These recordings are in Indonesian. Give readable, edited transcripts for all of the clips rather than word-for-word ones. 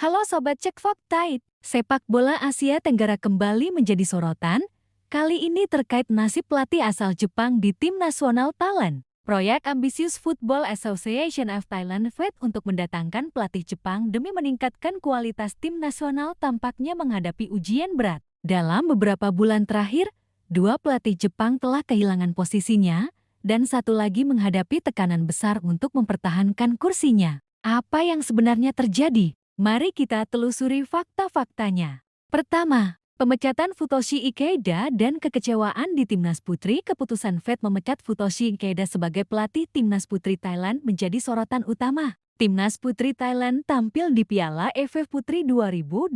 Halo Sobat Cek Fakta, sepak bola Asia Tenggara kembali menjadi sorotan, kali ini terkait nasib pelatih asal Jepang di tim nasional Thailand. Proyek Ambitious Football Association of Thailand (FIT) untuk mendatangkan pelatih Jepang demi meningkatkan kualitas tim nasional tampaknya menghadapi ujian berat. Dalam beberapa bulan terakhir, dua pelatih Jepang telah kehilangan posisinya, dan satu lagi menghadapi tekanan besar untuk mempertahankan kursinya. Apa yang sebenarnya terjadi? Mari kita telusuri fakta-faktanya. Pertama, pemecatan Futoshi Ikeda dan kekecewaan di Timnas Putri. Keputusan FIT memecat Futoshi Ikeda sebagai pelatih Timnas Putri Thailand menjadi sorotan utama. Timnas Putri Thailand tampil di Piala AFF Putri 2025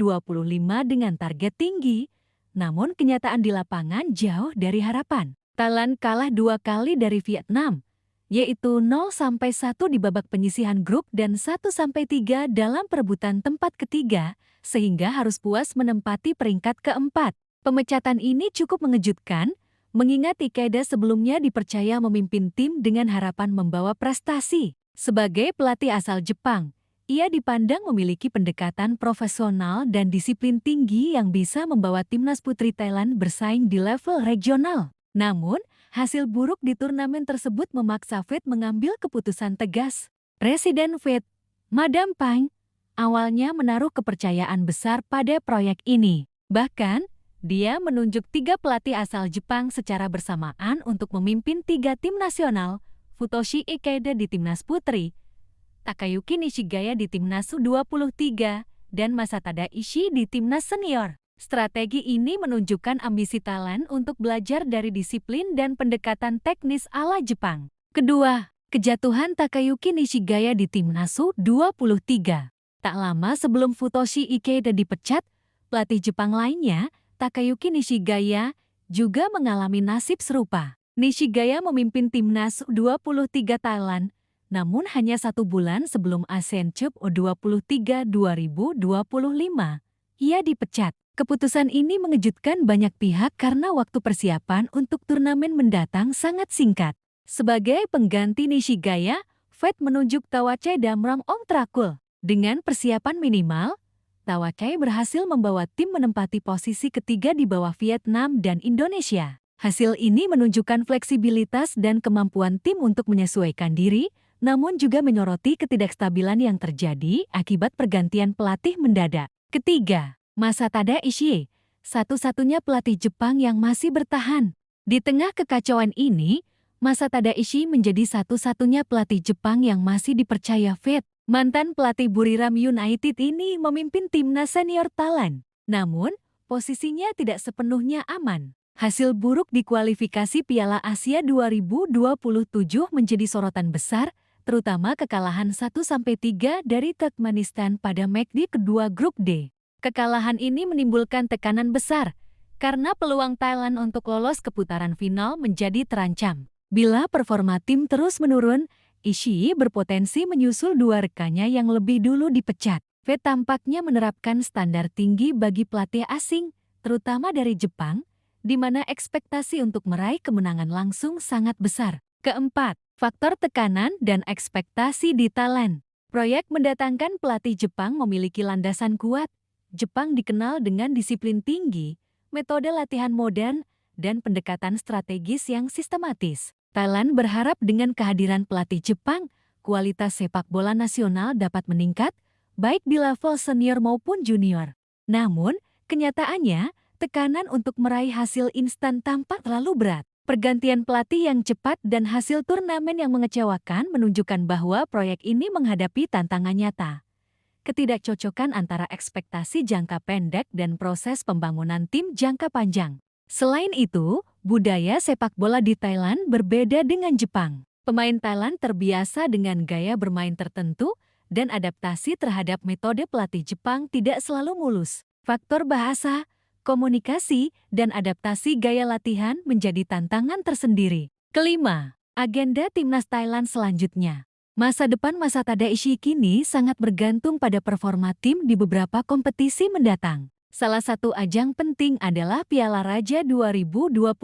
dengan target tinggi, namun kenyataan di lapangan jauh dari harapan. Thailand kalah 2 kali dari Vietnam, yaitu 0-1 di babak penyisihan grup dan 1-3 dalam perebutan tempat ketiga, sehingga harus puas menempati peringkat keempat. Pemecatan ini cukup mengejutkan, mengingat Ikeda sebelumnya dipercaya memimpin tim dengan harapan membawa prestasi. Sebagai pelatih asal Jepang, ia dipandang memiliki pendekatan profesional dan disiplin tinggi yang bisa membawa timnas putri Thailand bersaing di level regional. Namun, hasil buruk di turnamen tersebut memaksa FIT mengambil keputusan tegas. Presiden FIT, Madam Pang, awalnya menaruh kepercayaan besar pada proyek ini. Bahkan, dia menunjuk 3 pelatih asal Jepang secara bersamaan untuk memimpin 3 tim nasional, Futoshi Ikeda di Timnas Putri, Takayuki Nishigaya di Timnas U23, dan Masatada Ishii di Timnas Senior. Strategi ini menunjukkan ambisi Thailand untuk belajar dari disiplin dan pendekatan teknis ala Jepang. Kedua, kejatuhan Takayuki Nishigaya di Timnas U23. Tak lama sebelum Futoshi Ikeda dipecat, pelatih Jepang lainnya, Takayuki Nishigaya, juga mengalami nasib serupa. Nishigaya memimpin Timnas U23 Thailand, namun hanya 1 bulan sebelum Asian Cup U23 2025, ia dipecat. Keputusan ini mengejutkan banyak pihak karena waktu persiapan untuk turnamen mendatang sangat singkat. Sebagai pengganti Nishigaya, FIT menunjuk Tawache Damrong Ongtrakul. Dengan persiapan minimal, Tawache berhasil membawa tim menempati posisi ketiga di bawah Vietnam dan Indonesia. Hasil ini menunjukkan fleksibilitas dan kemampuan tim untuk menyesuaikan diri, namun juga menyoroti ketidakstabilan yang terjadi akibat pergantian pelatih mendadak. Ketiga, Masatada Ishii, satu-satunya pelatih Jepang yang masih bertahan. Di tengah kekacauan ini, Masatada Ishii menjadi satu-satunya pelatih Jepang yang masih dipercaya FIT. Mantan pelatih Buriram United ini memimpin timnas senior Thailand. Namun, posisinya tidak sepenuhnya aman. Hasil buruk di kualifikasi Piala Asia 2027 menjadi sorotan besar, terutama kekalahan 1-3 dari Turkmenistan pada leg di kedua grup D. Kekalahan ini menimbulkan tekanan besar, karena peluang Thailand untuk lolos ke putaran final menjadi terancam. Bila performa tim terus menurun, Ishii berpotensi menyusul 2 rekannya yang lebih dulu dipecat. FIT tampaknya menerapkan standar tinggi bagi pelatih asing, terutama dari Jepang, di mana ekspektasi untuk meraih kemenangan langsung sangat besar. Keempat, faktor tekanan dan ekspektasi di Thailand. Proyek mendatangkan pelatih Jepang memiliki landasan kuat. Jepang dikenal dengan disiplin tinggi, metode latihan modern, dan pendekatan strategis yang sistematis. Thailand berharap dengan kehadiran pelatih Jepang, kualitas sepak bola nasional dapat meningkat, baik di level senior maupun junior. Namun, kenyataannya, tekanan untuk meraih hasil instan tampak terlalu berat. Pergantian pelatih yang cepat dan hasil turnamen yang mengecewakan menunjukkan bahwa proyek ini menghadapi tantangan nyata. Ketidakcocokan antara ekspektasi jangka pendek dan proses pembangunan tim jangka panjang. Selain itu, budaya sepak bola di Thailand berbeda dengan Jepang. Pemain Thailand terbiasa dengan gaya bermain tertentu dan adaptasi terhadap metode pelatih Jepang tidak selalu mulus. Faktor bahasa, komunikasi, dan adaptasi gaya latihan menjadi tantangan tersendiri. Kelima, agenda timnas Thailand selanjutnya. Masa depan Masatada Ishii kini sangat bergantung pada performa tim di beberapa kompetisi mendatang. Salah satu ajang penting adalah Piala Raja 2025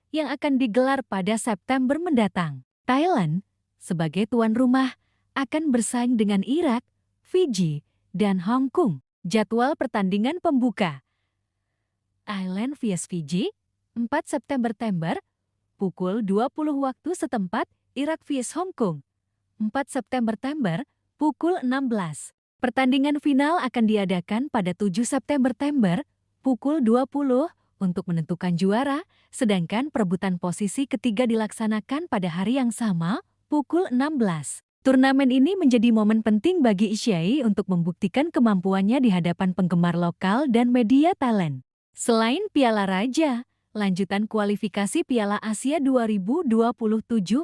yang akan digelar pada September mendatang. Thailand, sebagai tuan rumah, akan bersaing dengan Irak, Fiji, dan Hong Kong. Jadwal pertandingan pembuka. Thailand vs Fiji, 4 September pukul 20 waktu setempat. Irak vs Hong Kong, 4 September pukul 16. Pertandingan final akan diadakan pada 7 September pukul 20 untuk menentukan juara, sedangkan perebutan posisi ketiga dilaksanakan pada hari yang sama, pukul 16. Turnamen ini menjadi momen penting bagi Ishii untuk membuktikan kemampuannya di hadapan penggemar lokal dan media Thailand. Selain Piala Raja, lanjutan kualifikasi Piala Asia 2027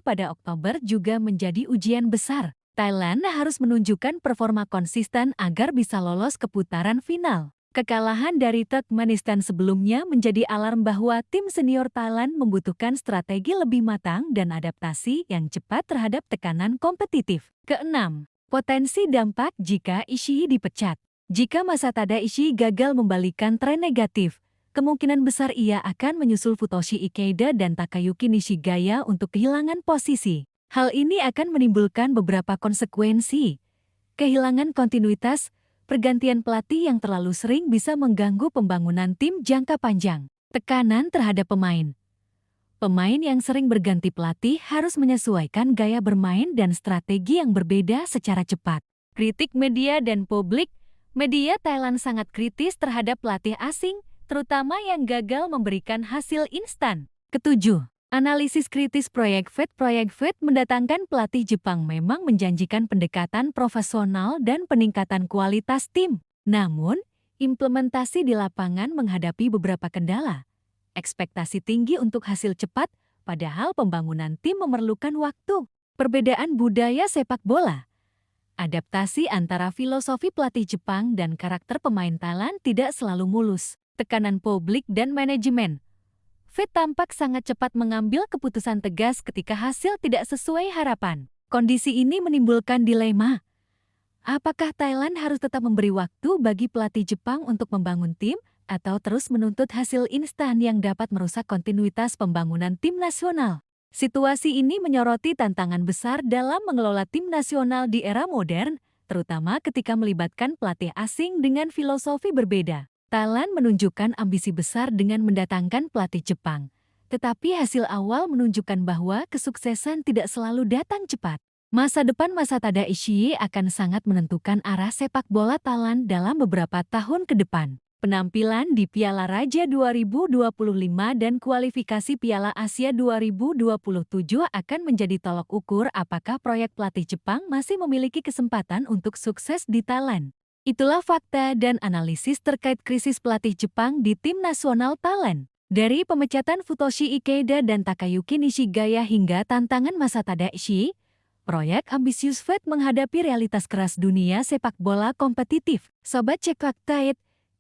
pada Oktober juga menjadi ujian besar. Thailand harus menunjukkan performa konsisten agar bisa lolos ke putaran final. Kekalahan dari Turkmenistan sebelumnya menjadi alarm bahwa tim senior Thailand membutuhkan strategi lebih matang dan adaptasi yang cepat terhadap tekanan kompetitif. Keenam, potensi dampak jika Ishii dipecat. Jika Masatada Ishii gagal membalikan tren negatif, kemungkinan besar ia akan menyusul Futoshi Ikeda dan Takayuki Nishigaya untuk kehilangan posisi. Hal ini akan menimbulkan beberapa konsekuensi. Kehilangan kontinuitas, pergantian pelatih yang terlalu sering bisa mengganggu pembangunan tim jangka panjang. Tekanan terhadap pemain. Pemain yang sering berganti pelatih harus menyesuaikan gaya bermain dan strategi yang berbeda secara cepat. Kritik media dan publik. Media Thailand sangat kritis terhadap pelatih asing, terutama yang gagal memberikan hasil instan. Ketujuh, analisis kritis Proyek FED. Proyek FED mendatangkan pelatih Jepang memang menjanjikan pendekatan profesional dan peningkatan kualitas tim. Namun, implementasi di lapangan menghadapi beberapa kendala. Ekspektasi tinggi untuk hasil cepat, padahal pembangunan tim memerlukan waktu. Perbedaan budaya sepak bola. Adaptasi antara filosofi pelatih Jepang dan karakter pemain Thailand tidak selalu mulus. Tekanan publik dan manajemen. FED tampak sangat cepat mengambil keputusan tegas ketika hasil tidak sesuai harapan. Kondisi ini menimbulkan dilema. Apakah Thailand harus tetap memberi waktu bagi pelatih Jepang untuk membangun tim, atau terus menuntut hasil instan yang dapat merusak kontinuitas pembangunan tim nasional? Situasi ini menyoroti tantangan besar dalam mengelola tim nasional di era modern, terutama ketika melibatkan pelatih asing dengan filosofi berbeda. Thailand menunjukkan ambisi besar dengan mendatangkan pelatih Jepang. Tetapi hasil awal menunjukkan bahwa kesuksesan tidak selalu datang cepat. Masa depan Masatada Ishii akan sangat menentukan arah sepak bola Thailand dalam beberapa tahun ke depan. Penampilan di Piala Raja 2025 dan kualifikasi Piala Asia 2027 akan menjadi tolok ukur apakah proyek pelatih Jepang masih memiliki kesempatan untuk sukses di Thailand. Itulah fakta dan analisis terkait krisis pelatih Jepang di tim nasional Thailand. Dari pemecatan Futoshi Ikeda dan Takayuki Nishigaya hingga tantangan Masatada Ishii, proyek ambisius FED menghadapi realitas keras dunia sepak bola kompetitif. Sobat Cek Fakta,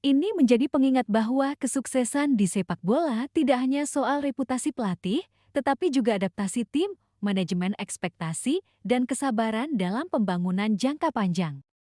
ini menjadi pengingat bahwa kesuksesan di sepak bola tidak hanya soal reputasi pelatih, tetapi juga adaptasi tim, manajemen ekspektasi, dan kesabaran dalam pembangunan jangka panjang.